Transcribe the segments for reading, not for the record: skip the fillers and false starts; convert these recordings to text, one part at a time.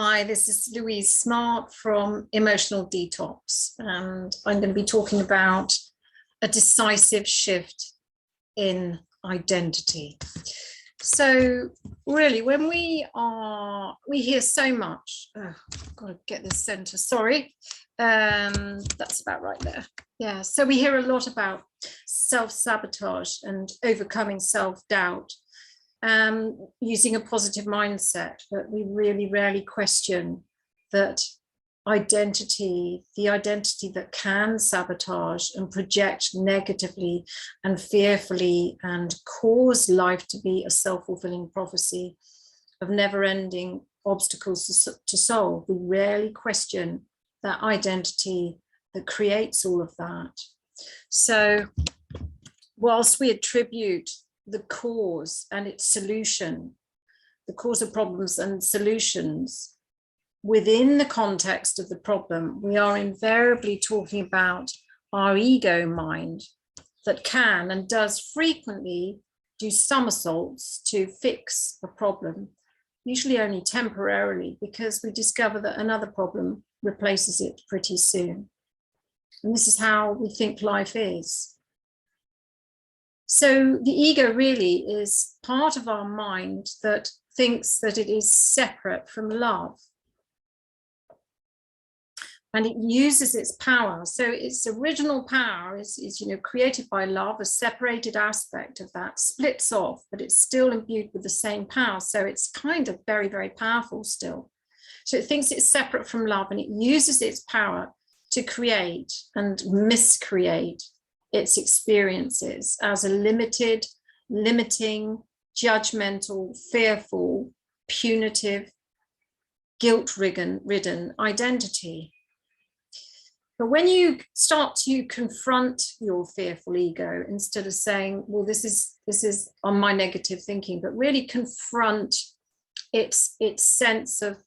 Hi, this is Louise Smart from Emotional Detox, and I'm going to be talking about a decisive shift in identity. So really, when we hear so much, I've got to get this center, sorry. That's about right there. Yeah, so we hear a lot about self-sabotage and overcoming self-doubt. Using a positive mindset, but we really rarely question that identity, the identity that can sabotage and project negatively and fearfully and cause life to be a self-fulfilling prophecy of never-ending obstacles to solve. We rarely question that identity that creates all of that. So whilst we attribute the cause and its solution, the cause of problems and solutions within the context of the problem, we are invariably talking about our ego mind that can and does frequently do somersaults to fix a problem, usually only temporarily, because we discover that another problem replaces it pretty soon. And this is how we think life is. So the ego really is part of our mind that thinks that it is separate from love. And it uses its power. So its original power is created by love, a separated aspect of that splits off, but it's still imbued with the same power. So it's kind of very, very powerful still. So it thinks it's separate from love, and it uses its power to create and miscreate its experiences as a limited, limiting, judgmental, fearful, punitive, guilt-ridden identity. But when you start to confront your fearful ego, instead of saying, well, this is on my negative thinking, but really confront its sense of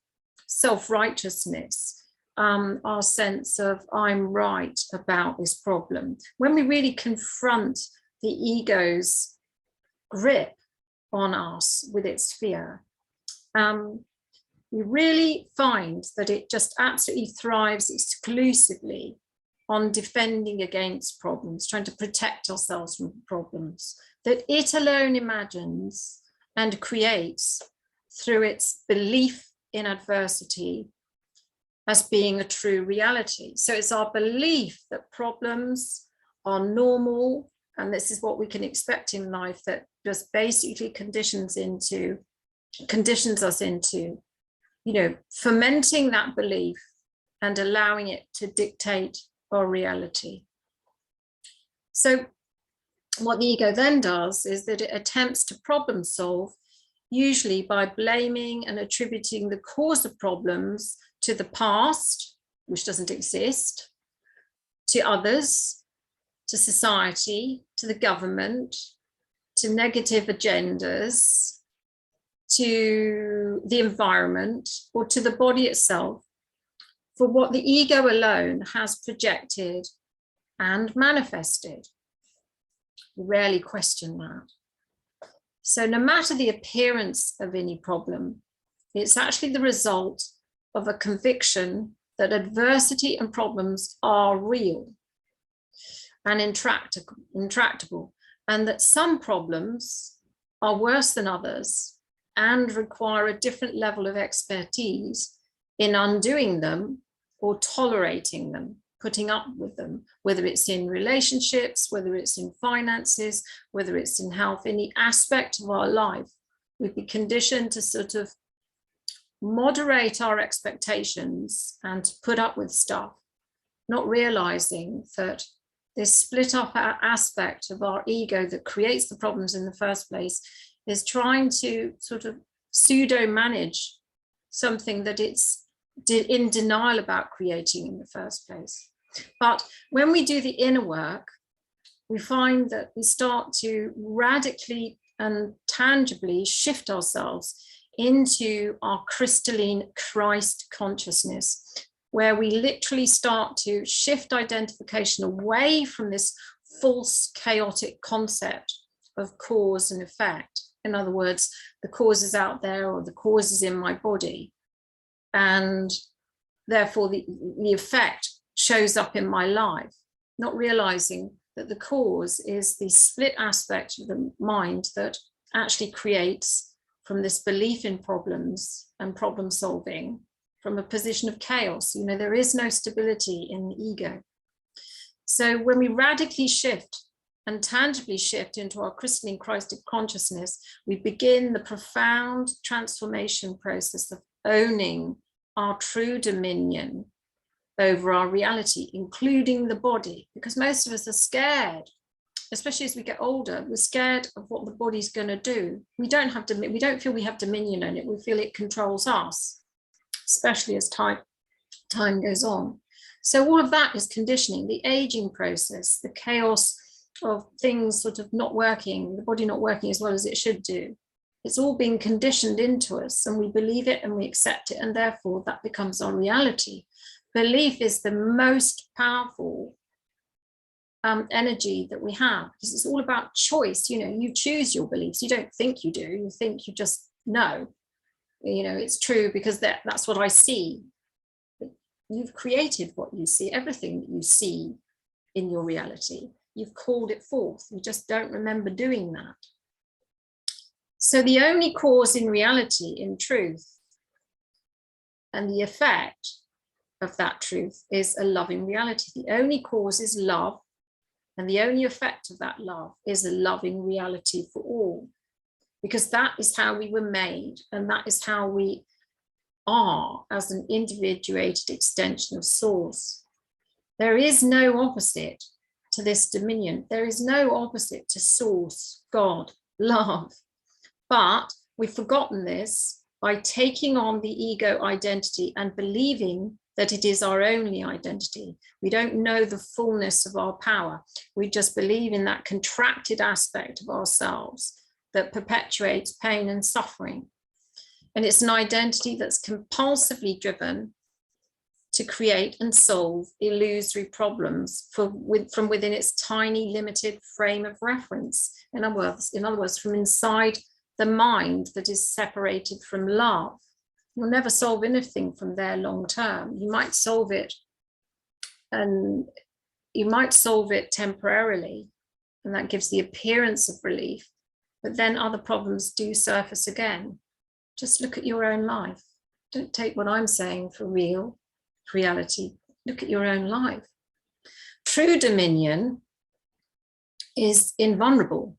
self-righteousness, our sense of I'm right about this problem. When we really confront the ego's grip on us with its fear, we really find that it just absolutely thrives exclusively on defending against problems, trying to protect ourselves from problems that it alone imagines and creates through its belief in adversity as being a true reality. So it's our belief that problems are normal, and this is what we can expect in life, that just basically conditions us into, fermenting that belief and allowing it to dictate our reality. So what the ego then does is that it attempts to problem solve, usually by blaming and attributing the cause of problems to the past, which doesn't exist, to others, to society, to the government, to negative agendas, to the environment, or to the body itself, for what the ego alone has projected and manifested. We rarely question that. So no matter the appearance of any problem, it's actually the result of a conviction that adversity and problems are real and intractable, and that some problems are worse than others and require a different level of expertise in undoing them or tolerating them, putting up with them, whether it's in relationships, whether it's in finances, whether it's in health, any aspect of our life. We'd be conditioned to sort of moderate our expectations and to put up with stuff, not realizing that this split up aspect of our ego that creates the problems in the first place is trying to sort of pseudo manage something that it's in denial about creating in the first place. But when we do the inner work, we find that we start to radically and tangibly shift ourselves into our crystalline Christ consciousness, where we literally start to shift identification away from this false, chaotic concept of cause and effect. In other words, the cause is out there or the cause is in my body. and therefore the effect shows up in my life, not realizing that the cause is the split aspect of the mind that actually creates from this belief in problems and problem solving from a position of chaos. You know, there is no stability in the ego. So when we radically shift and tangibly shift into our crystalline Christic consciousness, we begin the profound transformation process of owning our true dominion over our reality, including the body, because most of us are scared, especially as we get older. We're scared of what the body's going to do. We don't feel we have dominion on it. We feel it controls us, especially as time goes on. So all of that is conditioning, the aging process, the chaos of things sort of not working, the body not working as well as it should do. It's all being conditioned into us, and we believe it and we accept it, and therefore that becomes our reality. Belief is the most powerful energy that we have, because it's all about choice. You know, you choose your beliefs. You don't think you do. You think you just know. You know, it's true because that's what I see. But you've created what you see. Everything that you see in your reality, you've called it forth. You just don't remember doing that. So the only cause in reality, in truth, and the effect of that truth is a loving reality. The only cause is love, and the only effect of that love is a loving reality for all, because that is how we were made, and that is how we are as an individuated extension of source. There is no opposite to this dominion. There is no opposite to source, God, love. But we've forgotten this by taking on the ego identity and believing that it is our only identity. We don't know the fullness of our power. We just believe in that contracted aspect of ourselves that perpetuates pain and suffering. And it's an identity that's compulsively driven to create and solve illusory problems from within its tiny, limited frame of reference. In other words, from inside the mind that is separated from love. You'll never solve anything from there long term. You might solve it, and you might solve it temporarily, and that gives the appearance of relief, but then other problems do surface again. Just look at your own life. Don't take what I'm saying for reality. Look at your own life. True dominion is invulnerable.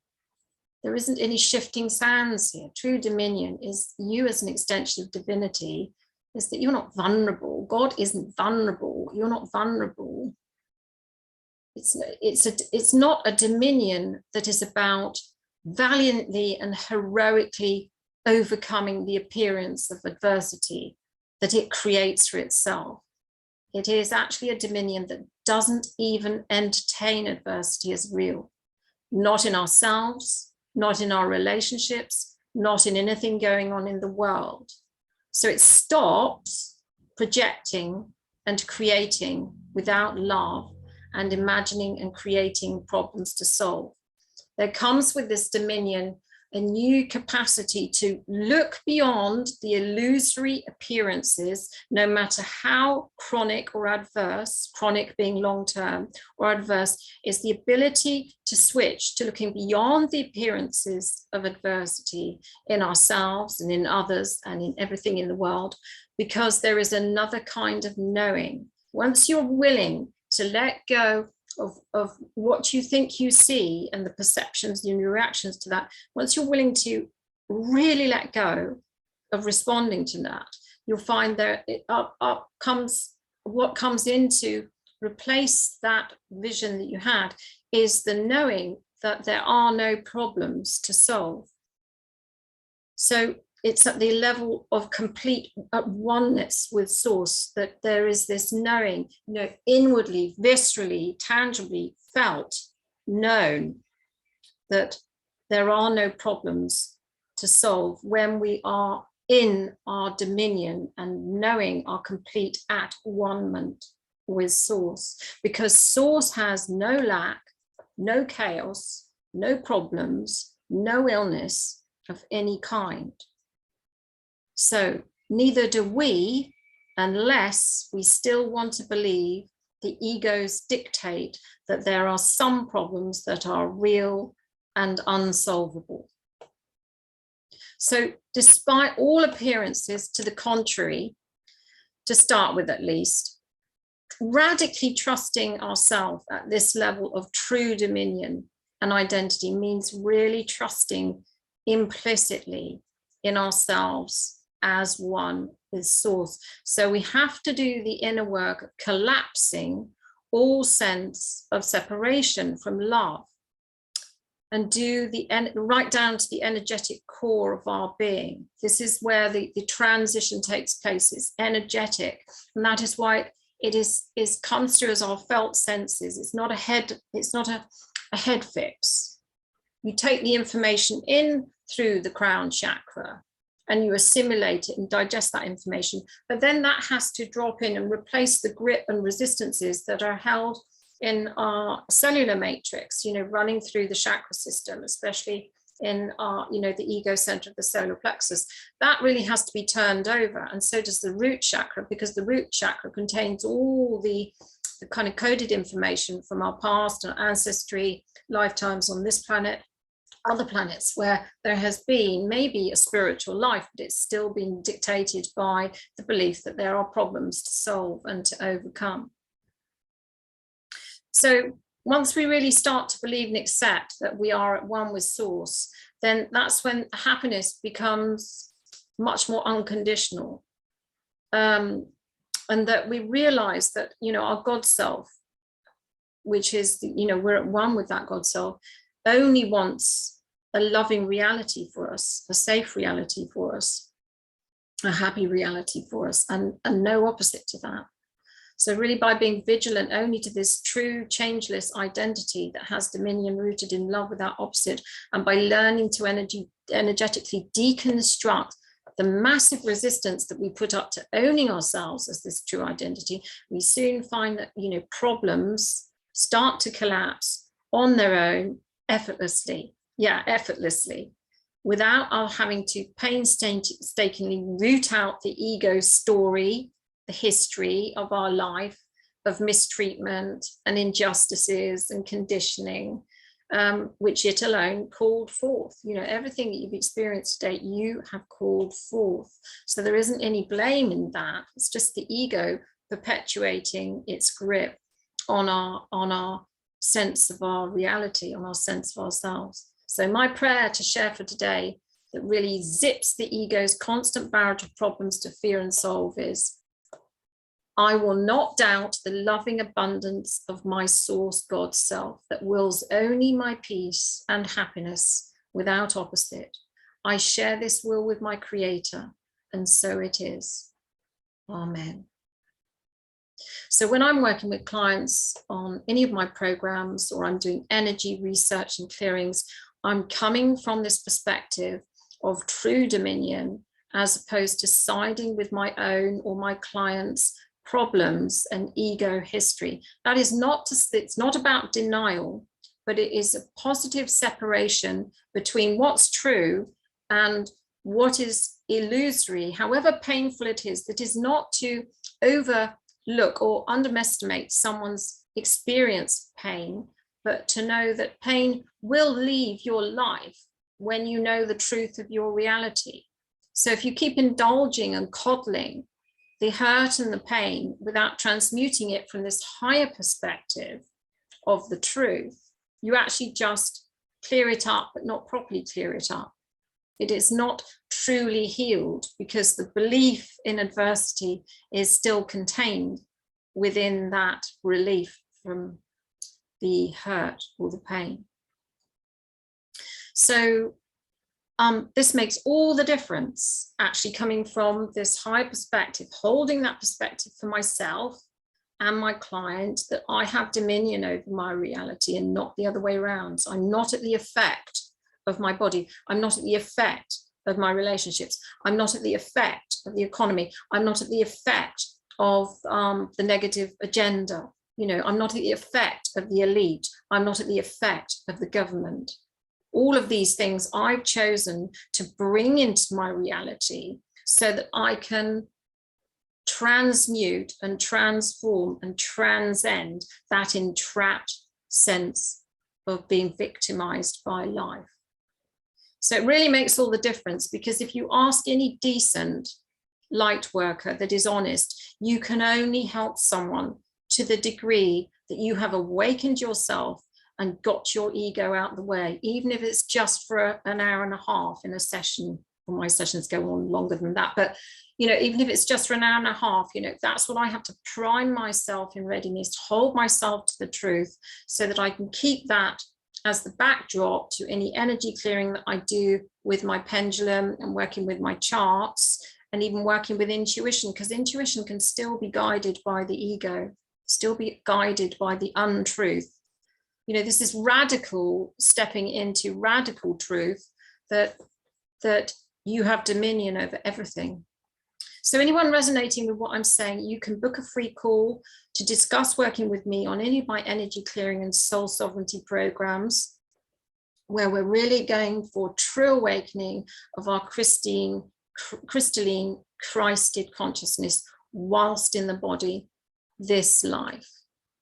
There isn't any shifting sands here. True dominion is you as an extension of divinity, is that you're not vulnerable. God isn't vulnerable. You're not vulnerable. It's not a dominion that is about valiantly and heroically overcoming the appearance of adversity that it creates for itself. It is actually a dominion that doesn't even entertain adversity as real, not in ourselves, not in our relationships, not in anything going on in the world. So it stops projecting and creating without love and imagining and creating problems to solve. There comes with this dominion a new capacity to look beyond the illusory appearances, no matter how chronic or adverse, chronic being long-term or adverse, is the ability to switch to looking beyond the appearances of adversity in ourselves and in others and in everything in the world, because there is another kind of knowing. Once you're willing to let go of what you think you see and the perceptions and your reactions to that, once you're willing to really let go of responding to that, you'll find that up comes what comes in to replace that vision that you had is the knowing that there are no problems to solve. So it's at the level of complete oneness with source that there is this knowing, inwardly, viscerally, tangibly felt, known that there are no problems to solve when we are in our dominion and knowing our complete at one-ment with source, because source has no lack, no chaos, no problems, no illness of any kind. So neither do we, unless we still want to believe the egos dictate that there are some problems that are real and unsolvable. So despite all appearances to the contrary, to start with at least, radically trusting ourselves at this level of true dominion and identity means really trusting implicitly in ourselves as one with source. So we have to do the inner work of collapsing all sense of separation from love, and do right down to the energetic core of our being. This is where the transition takes place. It's energetic, and that is why it comes through as our felt senses. It's not a head fix. You take the information in through the crown chakra and you assimilate it and digest that information, but then that has to drop in and replace the grip and resistances that are held in our cellular matrix, running through the chakra system, especially in our, the ego center of the solar plexus. That really has to be turned over. And so does the root chakra, because the root chakra contains all the kind of coded information from our past and ancestry, lifetimes on this planet, other planets where there has been maybe a spiritual life, but it's still been dictated by the belief that there are problems to solve and to overcome. So once we really start to believe and accept that we are at one with source, then that's when happiness becomes much more unconditional. And that we realize that, our God self, which is, we're at one with that God self, only wants a loving reality for us, a safe reality for us, a happy reality for us, and no opposite to that. So really, by being vigilant only to this true changeless identity that has dominion rooted in love without opposite, and by learning to energetically deconstruct the massive resistance that we put up to owning ourselves as this true identity, we soon find that, problems start to collapse on their own effortlessly. Yeah, effortlessly, without our having to painstakingly root out the ego story, the history of our life of mistreatment and injustices and conditioning, which it alone called forth. Everything that you've experienced today, you have called forth. So there isn't any blame in that. It's just the ego perpetuating its grip on our sense of our reality, on our sense of ourselves. So my prayer to share for today that really zips the ego's constant barrage of problems to fear and solve is, I will not doubt the loving abundance of my source God self that wills only my peace and happiness without opposite. I share this will with my Creator, and so it is. Amen. So when I'm working with clients on any of my programs, or I'm doing energy research and clearings, I'm coming from this perspective of true dominion, as opposed to siding with my own or my clients' problems and ego history. That is it's not about denial, but it is a positive separation between what's true and what is illusory, however painful it is. That is not to overlook or underestimate someone's experience of pain, but to know that pain will leave your life when you know the truth of your reality. So if you keep indulging and coddling the hurt and the pain without transmuting it from this higher perspective of the truth, you actually just clear it up, but not properly clear it up. It is not truly healed, because the belief in adversity is still contained within that relief from the hurt or the pain. So this makes all the difference, actually, coming from this high perspective, holding that perspective for myself and my client, that I have dominion over my reality and not the other way around. So I'm not at the effect of my body. I'm not at the effect of my relationships. I'm not at the effect of the economy. I'm not at the effect of the negative agenda. I'm not at the effect of the elite. I'm not at the effect of the government. All of these things I've chosen to bring into my reality so that I can transmute and transform and transcend that entrapped sense of being victimized by life. So it really makes all the difference, because if you ask any decent light worker that is honest, you can only help someone to the degree that you have awakened yourself and got your ego out of the way, even if it's just for an hour and a half in a session. Well, my sessions go on longer than that, but you know, even if it's just for an hour and a half, you know, that's what I have to prime myself in readiness, to hold myself to the truth, so that I can keep that as the backdrop to any energy clearing that I do with my pendulum and working with my charts, and even working with intuition, because intuition can still be guided by the ego, still be guided by the untruth. You know, this is radical stepping into radical truth, that you have dominion over everything. So anyone resonating with what I'm saying, you can book a free call to discuss working with me on any of my energy clearing and soul sovereignty programs, where we're really going for true awakening of our crystalline, Christed consciousness whilst in the body this life.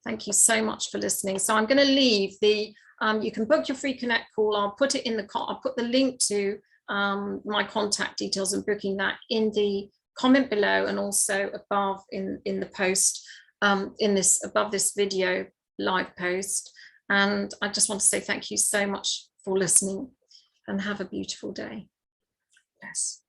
Thank you so much for listening. So I'm going to leave the, you can book your free connect call. I'll put it in the, I'll put the link to my contact details and booking that in the comment below, and also above in the post, in this, above this video live post. And I just want to say thank you so much for listening, and have a beautiful day. Yes.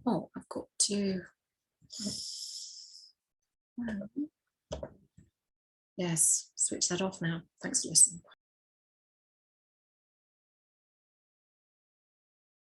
Oh, I've got to. Yes, switch that off now. Thanks for listening.